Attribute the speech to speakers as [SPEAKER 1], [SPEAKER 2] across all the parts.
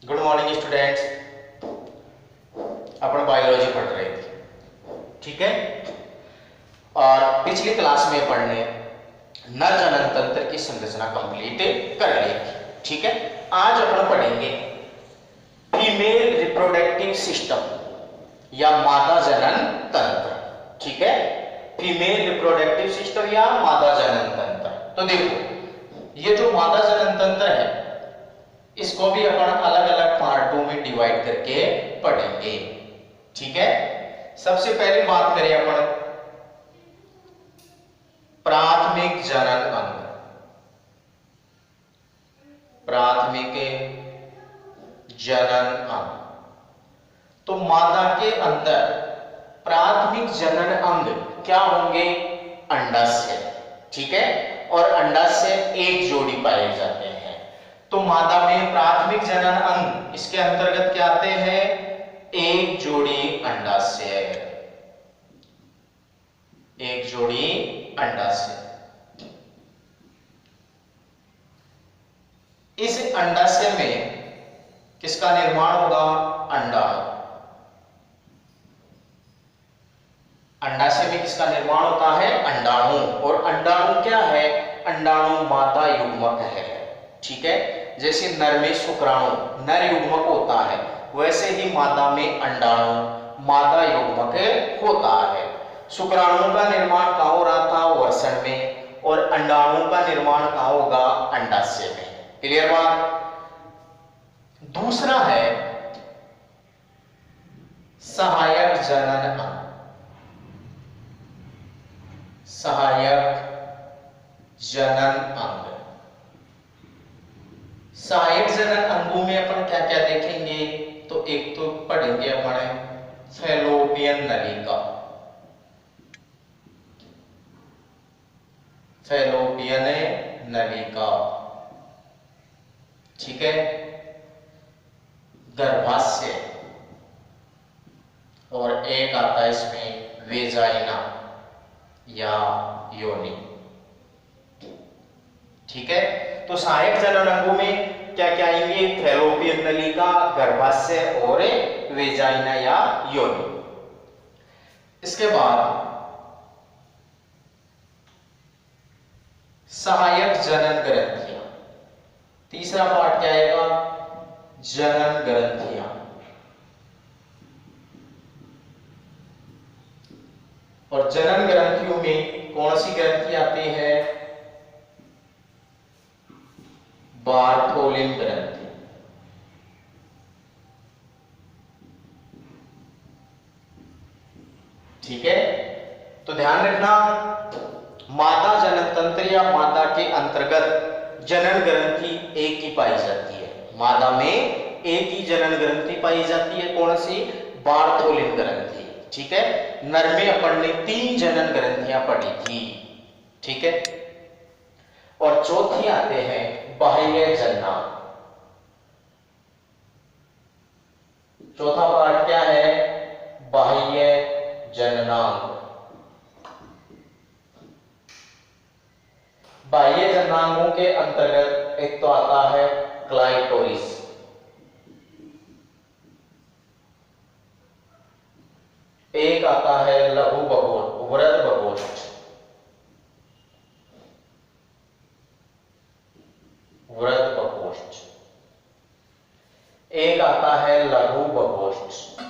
[SPEAKER 1] Good morning students. अपन biology पढ़ रहे थे, ठीक है। और पिछली क्लास में पढ़ने नर जनन तंत्र की संरचना कंप्लीट कर ली थी, ठीक है। आज अपन पढ़ेंगे फीमेल रिप्रोडक्टिव सिस्टम या मादा जनन तंत्र, ठीक है। फीमेल रिप्रोडक्टिव सिस्टम या मादा जनन तंत्र। तो देखो, ये जो मादा जनन तंत्र है इसको भी अपन अलग अलग पार्टों में डिवाइड करके पढ़ेंगे, ठीक है। सबसे पहले बात करें अपन प्राथमिक जनन अंग। प्राथमिक जनन अंग, तो मादा के अंदर प्राथमिक जनन अंग क्या होंगे? अंडाशय, ठीक है। और अंडाशय एक जोड़ी पाए जाते हैं। तो मादा में प्राथमिक जनन अंग इसके अंतर्गत क्या आते हैं? एक जोड़ी अंडाशय, एक जोड़ी अंडाशय। इस अंडाशय में किसका निर्माण होगा? अंडा। अंडाशय में किसका निर्माण होता है? अंडाणु। और अंडाणु क्या है? अंडाणु मादा युग्मक है, ठीक है। जैसे नर में शुक्राणु नर युग्मक होता है, वैसे ही मादा में अंडाणु मादा युग्मक होता है। शुक्राणु का निर्माण कहाँ हो रहा था? वृषण में। और अंडाणु का निर्माण कहाँ होगा? अंडाशय में। क्लियर बात? दूसरा है सहायक जनन अंग। सहायक जनन अंग। सहायक जनन अंगों में अपन क्या क्या देखेंगे? तो एक तो पढ़ेंगे अपन फैलोपियन नलिका। फैलोपियन नलिका, ठीक है। गर्भाशय, और एक आता है इसमें वेजाइना या योनि, ठीक है। तो सहायक जनन अंगों में क्या क्या आएंगे? फैलोपियन नलिका, गर्भाशय और वेजाइना या योनि। इसके बाद सहायक जनन ग्रंथियां। तीसरा पार्ट क्या आएगा? जनन ग्रंथियां। और जनन ग्रंथियों में कौन सी ग्रंथि आती है? बार्थोलिन ग्रंथि, ठीक है। तो ध्यान रखना, मादा जनन तंत्र या मादा के अंतर्गत जनन ग्रंथि एक ही पाई जाती है। मादा में एक ही जनन ग्रंथि पाई जाती है। कौन सी? बार्थोलिन ग्रंथि, ठीक है। नर में अपन ने 3 जनन ग्रंथियां पढ़ी थी, ठीक है। और चौथी आते हैं बाह्य जननांग। चौथा पार्ट क्या है? बाह्य जननांग। बाह्य जननांगों के अंतर्गत एक तो आता है क्लाइटोरिस, एक आता है लघु बगोष्ठ, वृद्ध बगोष्ठ, वृद्ध बगोष्ठ, एक आता है लघु बगोष्ठ,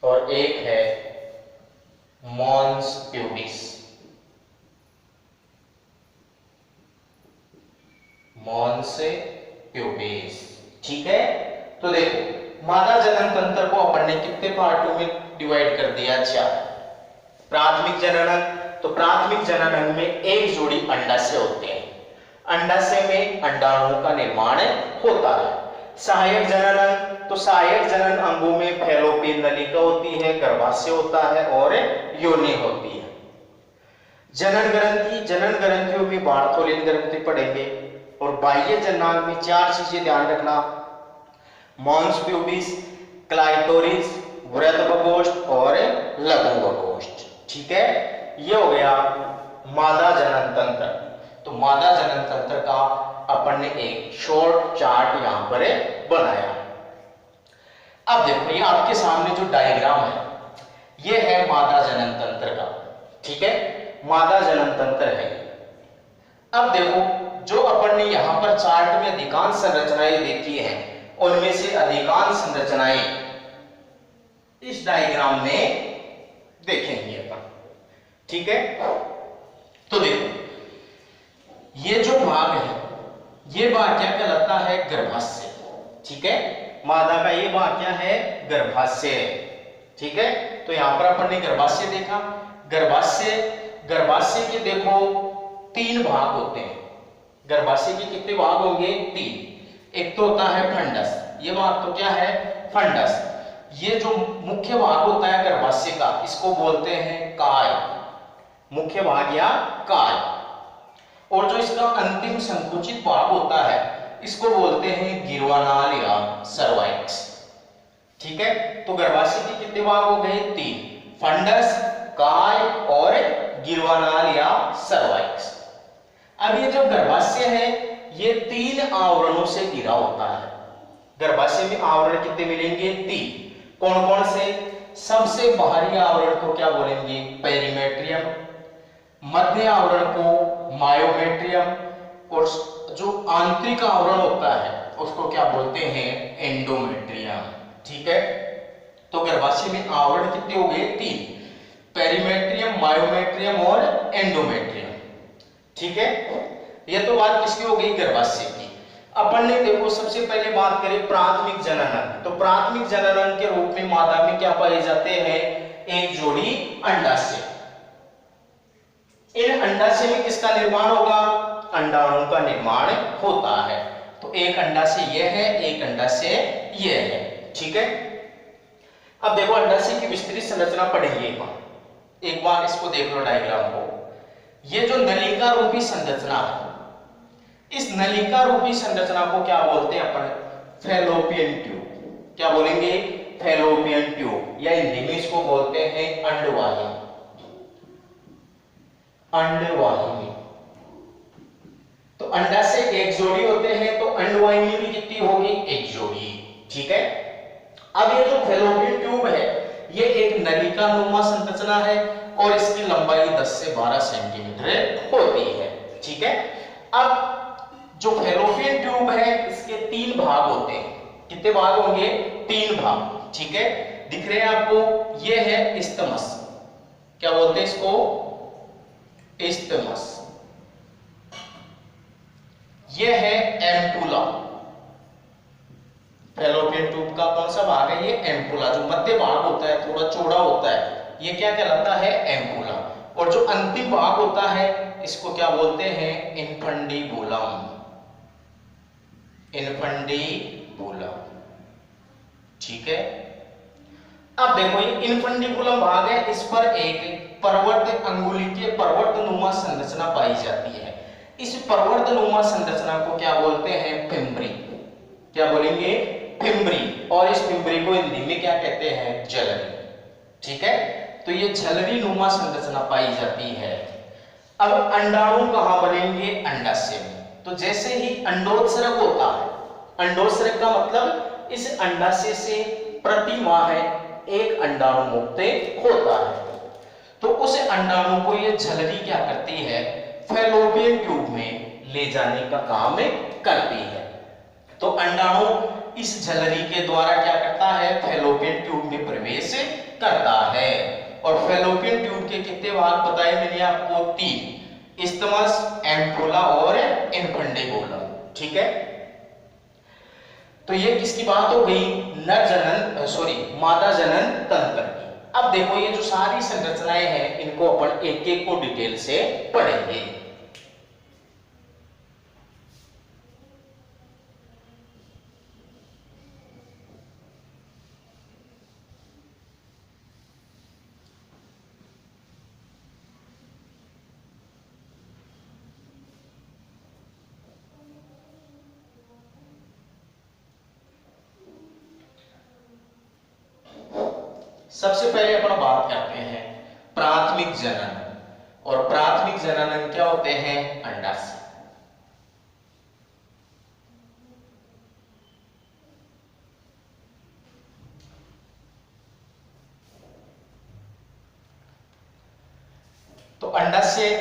[SPEAKER 1] और एक है मॉन्स प्यूबिस। मॉन्स प्यूबिस, ठीक है। तो देखो, मादा जनन तंत्र को अपन ने कितने पार्टों में डिवाइड कर दिया? 4। प्राथमिक जनन अंग, तो प्राथमिक जनन अंग में एक जोड़ी अंडाशय होते हैं। अंडाशय में अंडाणु का निर्माण होता है। सहायक जनन अंग, तो सहायक जनन अंगों में फैलोपियन नलिका होती है, गर्भाशय होता है और योनि होती है। जनन ग्रंथि, जनन ग्रंथियों में बार्थोलिन ग्रंथि पढ़ेंगे। और बाह्य जननांग में 4 चीजें ध्यान रखना: मॉन्स प्यूबिस, क्लाइटोरिस, वृद्ध बगोष्ठ और लघु बगोष्ठ, ठीक है। ये हो गया मादा जनन तंत्र। तो मादा जनन तंत्र का अपन ने एक शॉर्ट चार्ट यहां पर बनाया। अब देखो ये आपके सामने जो डायग्राम है ये है मादा जनन तंत्र का, ठीक है, मादा जनन तंत्र है। अब देखो जो अपन ने यहां पर चार्ट में अधिकांश संरचनाएं देखी हैं उनमें से अधिकांश संरचनाएं इस डायग्राम में देखेंगे अपन, ठीक है। तो देखो ये जो भाग है ये भाग क्या कहलाता है, गर्भाशय, ठीक है। मादा का ये भाग क्या है, गर्भाशय, ठीक है। तो यहां पर अपन ने गर्भाशय देखा। गर्भाशय के देखो 3 भाग होते हैं। गर्भाशय के कितने भाग होंगे, 3। एक तो होता है फंडस, ये भाग तो क्या है, फंडस। ये जो मुख्य भाग होता है गर्भाशय का इसको बोलते हैं काय, मुख्य भाग या काय। और जो इसका अंतिम संकुचित भाग होता है इसको बोलते हैं गिर्वानाल या सर्वाइक्स, ठीक है। तो गर्भाशय के कितने भाग हो गए, 3, फंडस, काय और गिर्वानाल या सर्वाइक्स। अब ये जो गर्भाशय है ये 3 आवरणों से घिरा होता है। गर्भाशय में आवरण कितने मिलेंगे, 3। कौन कौन से, सबसे बाहरी आवरण को क्या बोलेंगे, पेरीमेट्रियम, मध्य आवरण को मायोमेट्रियम, और जो आंतरिक आवरण होता है उसको क्या बोलते हैं, एंडोमेट्रियम, ठीक है। तो गर्भाशय में आवरण कितने हो गए, 3, पेरीमेट्रियम, मायोमेट्रियम और एंडोमेट्रियम, ठीक है। ये तो बात किसकी हो गई, गर्भाशय की। अपन ने देखो सबसे पहले बात करें प्राथमिक जनन। तो प्राथमिक जनन के रूप में मादा में क्या पाए जाते हैं, एक जोड़ी अंडाशय। इन अंडाशय में किसका निर्माण होगा, अंडाणु का निर्माण होता है। तो एक अंडाशय यह है, एक अंडाशय यह है, ठीक है। अब देखो अंडाशय की विस्तृत संरचना पढ़ेंगे एक बार इसको देख लो डायग्राम को। ये जो नलिका रूपी संरचना है, इस नलिका रूपी संरचना को क्या बोलते हैं अपन, फैलोपियन ट्यूब। क्या बोलेंगे, फैलोपियन ट्यूब, या हिंदी में इसको बोलते हैं अंडवाहिनी। अंडवाहिनी। तो अंडाशय एक जोड़ी होते हैं तो अंडवाहिनी भी कितनी होगी, एक जोड़ी, ठीक है। अब ये जो फैलोपियन ट्यूब है ये एक नलिका नुमा संरचना है और इसकी लंबाई 10 से 12 सेंटीमीटर होती है, ठीक है। अब जो फैलोपियन ट्यूब है इसके 3 भाग होते हैं। कितने भाग होंगे, 3 भाग, ठीक है। दिख रहे हैं आपको, ये है इस्टमस, क्या बोलते हैं इसको, इस्टमस। ये है एम्पुला। फैलोपियन ट्यूब का कौन सा भाग है, ये एम्पुला। जो मध्य भाग होता है थोड़ा चौड़ा होता है ये क्या कहलाता है, एम्पुला। और जो अंतिम भाग होता है इसको क्या बोलते हैं, इनफंडीबुलम। इनफंडीबुलम, ठीक है। अब देखो ये इनफंडीबुलम भाग है, इस पर एक परवर्त अंगुली के पर्वतनुमा संरचना पाई जाती है। इस पर्वतनुमा संरचना को क्या बोलते हैं, फिम्बरी। क्या बोलेंगे, फिम्बरी। और इस फिम्बरी को हिंदी में क्या कहते हैं, झलरी, ठीक है। तो ये झलरी नुमा संरचना पाई जाती है। अब अंडाणु कहां बनेंगे, अंडाशय में। तो जैसे ही अंडोत्सर्ग होता है, अंडोत्सर्ग का मतलब इस अंडाशय से प्रति माह एक अंडाणु मुक्त होता है। तो उस अंडाणु को ये झलरी क्या करती है, फैलोपियन ट्यूब में ले जाने का काम करती है। तो अंडाणु इस झलरी के द्वारा क्या करता है, फैलोपियन ट्यूब में प्रवेश करता है। और फैलोपियन ट्यूब के कितने भाग बताए मैंने आपको, 3, इस्टमस, एम्पुला और इनफंडीबुलम, ठीक है। तो ये किसकी बात हो गई, नर जनन मादा जनन तंत्र की। अब देखो ये जो सारी संरचनाएं हैं इनको अपन एक एक को डिटेल से पढ़ेंगे। सबसे पहले अपन बात करते हैं प्राथमिक जनन। और प्राथमिक जनन क्या होते हैं, अंडाशय। अंडाशय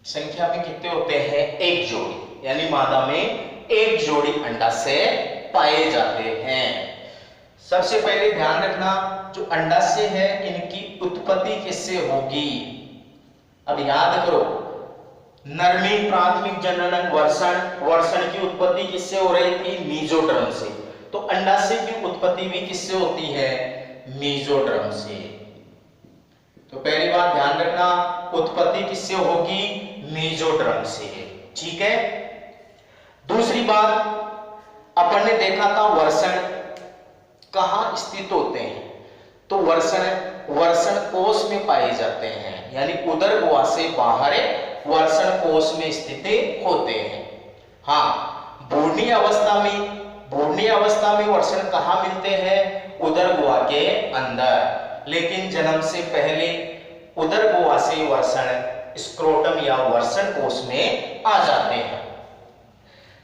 [SPEAKER 1] संख्या में कितने होते हैं? एक जोड़ी, यानी मादा में एक जोड़ी अंडाशय पाए जाते हैं। सबसे पहले ध्यान रखना, जो अंडाशय है इनकी उत्पत्ति किससे होगी? अब याद करो, नरमी प्राथमिक जनन वर्षण की उत्पत्ति किससे हो रही थी? मीजोडर्म से। तो अंडाशय की उत्पत्ति भी किससे होती है? मीजोडर्म से। तो पहली बात ध्यान रखना, उत्पत्ति किससे होगी? मीजोडर्म से। ठीक है। दूसरी बात, अपन ने देखा था वर्षण कहां स्थित होते हैं? तो वर्षण कोश में पाए जाते हैं, यानी उदर गुहा से बाहर वर्षण कोश में स्थित होते हैं। हाँ, भ्रूणीय अवस्था में वर्षण कहां मिलते हैं? उदर गुहा के अंदर। लेकिन जन्म से पहले उदर गुहा से वर्षण स्क्रोटम या वर्षण कोश में आ जाते हैं।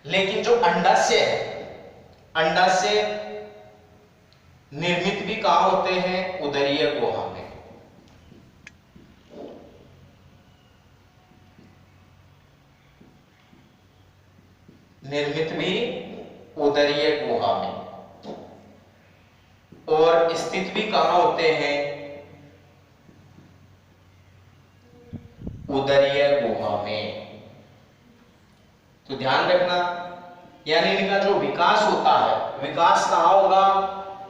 [SPEAKER 1] लेकिन जो अंडाशय है, अंडाशय निर्मित भी कहां होते हैं? उदरीय गुहा में। निर्मित भी उदरीय गुहा में, और स्थित भी कहां होते हैं? उदरीय गुहा में। तो ध्यान रखना, यानी इनका जो विकास होता है, विकास कहां होगा?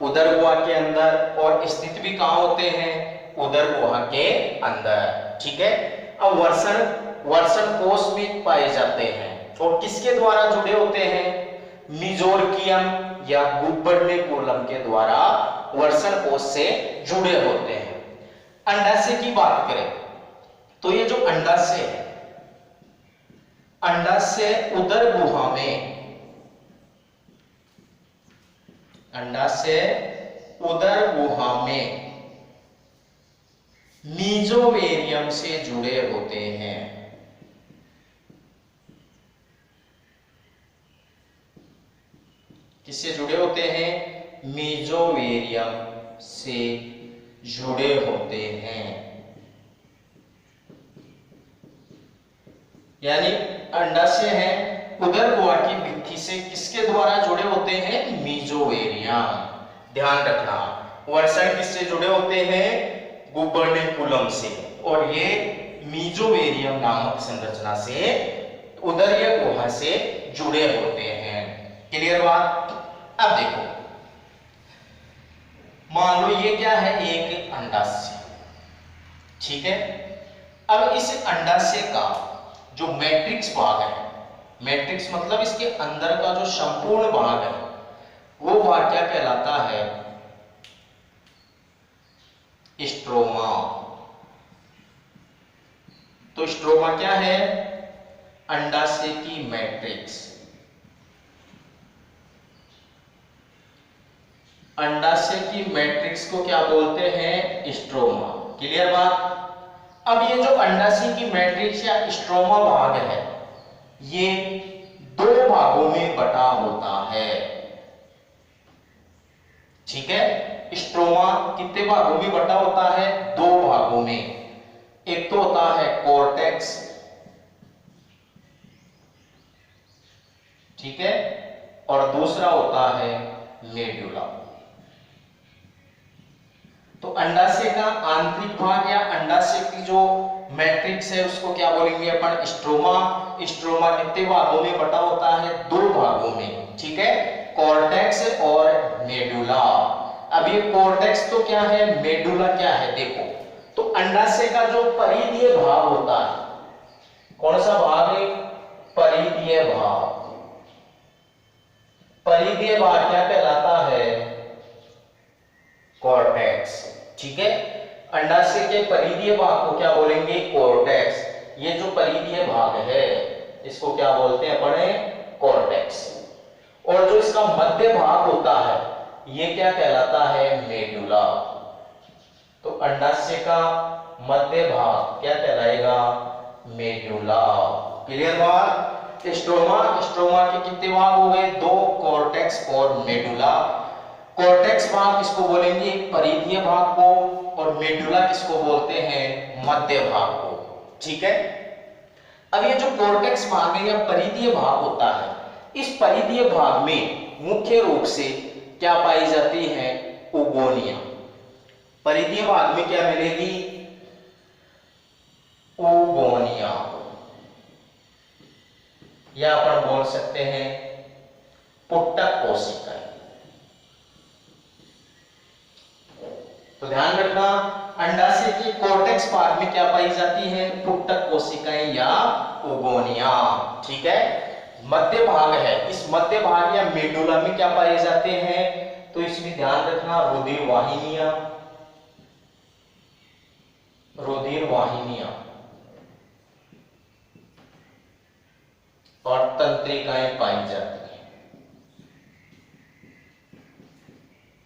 [SPEAKER 1] उदर गुहा के अंदर, और स्थित भी कहां होते हैं? उदर गुहा के अंदर। ठीक है। अब वर्षण कोश में पाए जाते हैं, और किसके द्वारा जुड़े होते हैं? मीजोरकियम या गुब्बर्निकुलम के द्वारा वर्षण कोश से जुड़े होते हैं। अंडाशय की बात करें तो ये जो अंडाशय है, अंडाशय उदर गुहा में, अंडाशय उदर गुहा में मीजोवेरियम से जुड़े होते हैं। किससे जुड़े होते हैं? मीजोवेरियम से जुड़े होते हैं। यानी अंडाशय है उदर गुहा की भित्ति से किसके द्वारा जुड़े होते हैं? मीजोवेरियम। ध्यान रखना, वर्षण किससे जुड़े होते हैं? गुब्बर्निकुलम से, और ये मीजोवेरियम नामक संरचना से उदरीय गुहा से जुड़े होते हैं। क्लियर बात? अब देखो, मान लो ये क्या है? एक अंडाशय। ठीक है। अब इस अंडाशय का जो मैट्रिक्स भाग है, मैट्रिक्स मतलब इसके अंदर का जो संपूर्ण भाग है, वो भाग क्या कहलाता है? स्ट्रोमा। तो स्ट्रोमा क्या है? अंडाशय की मैट्रिक्स। अंडाशय की मैट्रिक्स को क्या बोलते हैं? स्ट्रोमा। क्लियर बात? अब ये जो अंडाशय की मैट्रिक्स या स्ट्रोमा भाग है, ये दो भागों में बटा होता है। ठीक है। स्ट्रोमा कितने भागों में बटा होता है? दो भागों में। एक तो होता है कॉर्टेक्स, ठीक है, और दूसरा होता है मेडुला। तो अंडाशय का आंतरिक भाग या अंडाशय की जो मैट्रिक्स है उसको क्या बोलेंगे अपन? स्ट्रोमा। स्ट्रोमा कितने भागों में बटा होता है? दो भागों में। ठीक है, कॉर्टेक्स और मेडुला। अब ये कॉर्टेक्स तो क्या है, मेडुला क्या है? देखो, तो अंडाशय का जो परिधीय भाग होता है, कौन सा भाग है? परिधीय भाग। परिधीय भाग क्या कहलाता है? कॉर्टेक्स। ठीक है, अंडाशय के परिधीय भाग को क्या बोलेंगे? कॉर्टेक्स। ये जो परिधीय भाग है इसको क्या बोलते हैं अपने? कॉर्टेक्स। और जो इसका मध्य भाग होता है ये क्या कहलाता है? मेडुला। तो अंडाशय का मध्य भाग क्या कहलाएगा? मेडुला। क्लियर बात? स्ट्रोमा के कितने भाग हो गए? दो, कॉर्टेक्स और मेडुला। कॉर्टेक्स भाग इसको बोलेंगे परिधीय भाग को, और मेडुला किसको बोलते हैं? मध्य भाग को। ठीक है, अब ये जो कॉर्टेक्स भाग है या परिधीय भाग होता है, इस परिधीय भाग में मुख्य रूप से क्या पाई जाती है? ओगोनिया। परिधीय भाग में क्या मिलेगी? ओगोनिया, या अपन बोल सकते हैं पुट्टक कोशिकाएं। तो ध्यान रखना, अंडाशय की कॉर्टेक्स भाग में क्या पाई जाती है? पुट्टक कोशिकाएं या ओगोनिया। ठीक है, मध्य भाग है, इस मध्य भाग या मेडुला में क्या पाए जाते हैं? तो इसमें ध्यान रखना, रुधिर वाहिनियां, रुधिर वाहिनियां और तंत्रिकाएं पाई जाती हैं।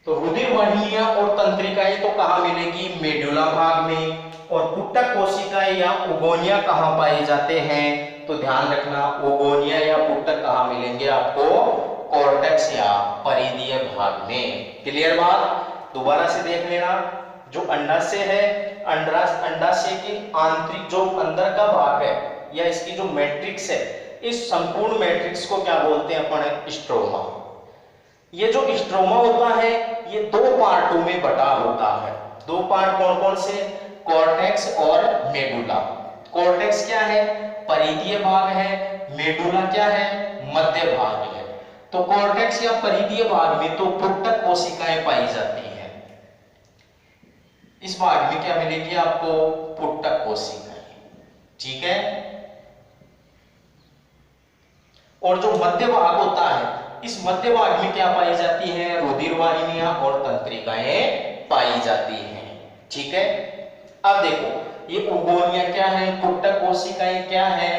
[SPEAKER 1] तो रुधिर वाहिनियां और तंत्रिकाएं तो कहां मिलेगी? मेडुला भाग में। और पुट्टक कोशिकाएं या ओगोनिया कहां पाए जाते हैं? तो ध्यान रखना, ओगोनिया या पुट्टक कहां मिलेंगे आपको? कॉर्टेक्स या परिधीय भाग में। क्लियर बात? दोबारा से देख लेना, जो अंडाशय है, अंडाशय की आंतरिक जो अंदर का भाग है या इसकी जो मैट्रिक्स है, इस संपूर्ण मैट्रिक्स को क्या बोलते हैं अपन? स्ट्रोमा। ये जो स्ट्रोमा होता है ये दो पार्टों में बटा होता है। दो पार्ट कौन कौन से? कॉर्टेक्स और मेडुला। कॉर्टेक्स क्या है? परिधीय भाग है। मेडुला क्या है? मध्य भाग है। तो कॉर्टेक्स या परिधीय भाग में तो पुट्टक कोशिकाएं पाई जाती हैं। इस भाग में क्या मिलेगी आपको? पुट्टक कोशिकाएं। ठीक है, और जो मध्य भाग होता है, इस मध्य भाग में क्या पाई जाती है? रुधिर वाहिनियां और तंत्रिकाएं पाई जाती हैं। ठीक है, अब देखो ये ओगोनिया क्या है, पुट्टक कोशिकाएं क्या है,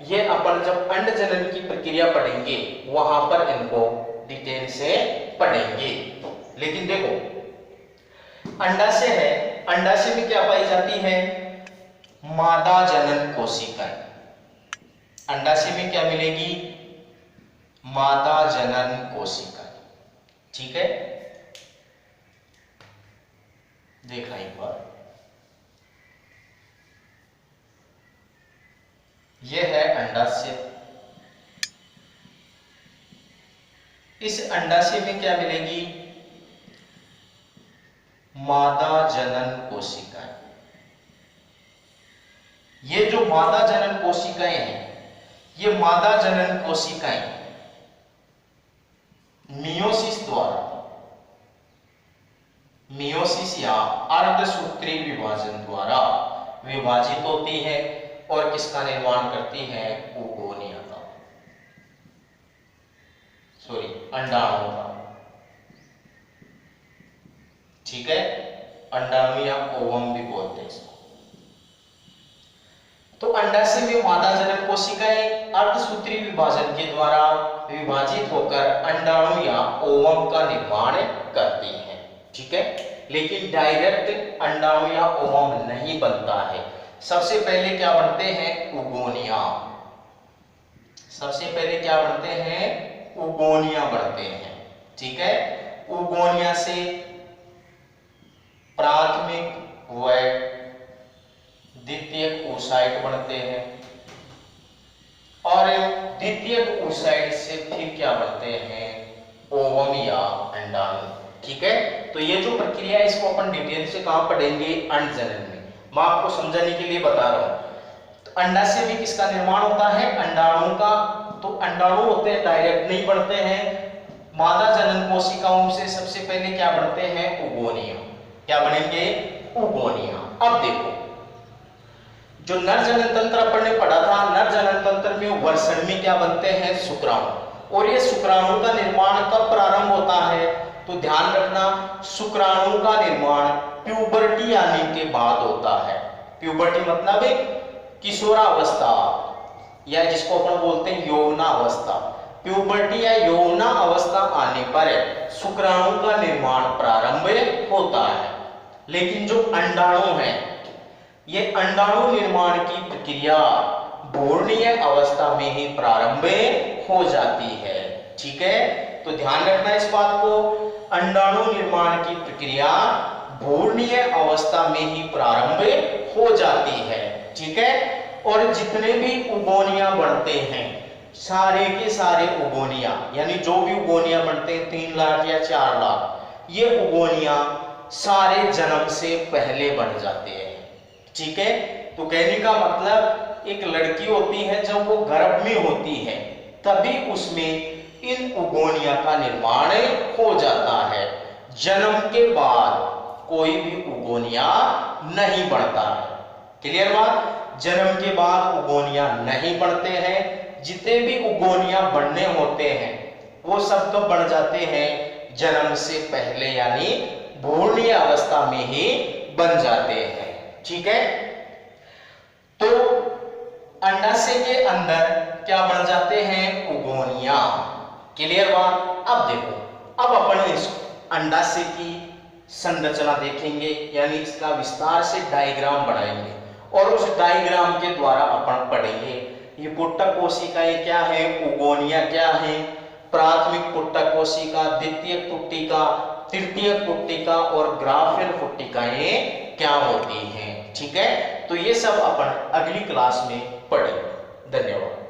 [SPEAKER 1] ये अपन जब अंड जनन की प्रक्रिया पढ़ेंगे वहां पर इनको डिटेल से पढ़ेंगे। लेकिन देखो अंडाशय है, अंडाशय में क्या पाई जाती है? मादा जनन कोशिकाएं। अंडाशय में क्या मिलेगी? मादा जनन कोशिकाएं। ठीक है, देखा एक बार, यह है अंडाशय। इस अंडाशय में क्या मिलेगी? मादा जनन कोशिकाएं। ये जो मादा जनन कोशिकाएं हैं, ये मादा जनन कोशिकाएं मियोसिस द्वारा, मियोसिस या अर्धसूत्री विभाजन द्वारा विभाजित होती है और किसका निर्माण करती है? ओगोनिया का, सॉरी अंडाणु का। ठीक है, अंडाणु या ओवम भी बोलते हैं इसको। तो अंडाशय में मादा जनन कोशिकाएं अर्धसूत्री विभाजन के द्वारा विभाजित होकर अंडाणु या ओवम का निर्माण करती हैं। ठीक है, लेकिन डायरेक्ट अंडाणु या ओवम नहीं बनता है। सबसे पहले क्या बनते हैं? ओगोनिया। सबसे पहले क्या बनते हैं? ओगोनिया बनते हैं। ठीक है, ओगोनिया से प्राथमिक व द्वितीयक oocyte बनते हैं और द्वितीयक oocyte से फिर क्या बनते हैं? ओवम या अंडाणु। ठीक है, तो ये जो प्रक्रिया है इसको अपन डिटेल से कहां पढ़ेंगे? अंड जनन में। मैं आपको समझाने के लिए बता रहा हूं। तो अंडाशय में किसका निर्माण होता है? अंडाणु का। तो अंडाणु होते हैं डायरेक्ट नहीं बढ़ते हैं। मादा जनन कोशिकाओं से सबसे पहले क्या बनते हैं? ओगोनिया। क्या बनेंगे? ओगोनिया। अब देखो जो नर जनन तंत्र अपन ने पढ़ा था, नर जनन तंत्र में वर्षण में क्या बनते हैं? शुक्राणु। और ये शुक्राणु का निर्माण कब प्रारंभ होता है? तो ध्यान रखना, शुक्राणु का निर्माण प्यूबर्टी आने के बाद होता है। प्यूबर्टी मतलब किशोरावस्था या जिसको अपन बोलते हैं यौवनावस्था। प्यूबर्टी या यौवना अवस्था आने पर शुक्राणु का निर्माण प्रारंभ होता है। लेकिन जो अंडाणु है, ये अंडाणु निर्माण की प्रक्रिया भ्रूणीय अवस्था में ही प्रारंभ हो जाती है। ठीक है, तो ध्यान रखना इस बात को, अंडाणु निर्माण की प्रक्रिया भ्रूणीय अवस्था में ही प्रारंभ हो जाती है। ठीक है, और जितने भी उगोनिया बढ़ते हैं, सारे के सारे उगोनिया, यानी जो भी उगोनिया बनते हैं 3 लाख या 4 लाख, ये उगोनिया सारे जन्म से पहले बन जाते हैं। ठीक है, तो कहने का मतलब एक लड़की होती है, जब वो गर्भ में होती है तभी उसमें इन उगोनिया का निर्माण हो जाता है। जन्म के बाद कोई भी उगोनिया नहीं बढ़ता है। क्लियर बात? जन्म के बाद उगोनिया नहीं बढ़ते हैं। जितने भी उगोनिया बढ़ने होते हैं वो सब कब बढ़ जाते हैं? जन्म से पहले, यानी भ्रूणीय अवस्था में ही बन जाते हैं। ठीक है, तो अंडाशय के अंदर क्या बन जाते हैं? उगोनिया। क्लियर बात? अब देखो, अब अपन इस अंडाशय की संरचना देखेंगे, यानी इसका विस्तार से डायग्राम बनाएंगे और उस डायग्राम के द्वारा अपन पढ़ेंगे ये पुट्टक कोशिकाएं क्या है, उगोनिया क्या है, प्राथमिक पुट्टक कोशिका, द्वितीयक पुट्टिका, तृतीयक पुट्टिका और ग्राफियल पुट्टिकाएं क्या होती हैं। ठीक है, तो ये सब अपन अगली क्लास में पढ़ेंगे। धन्यवाद।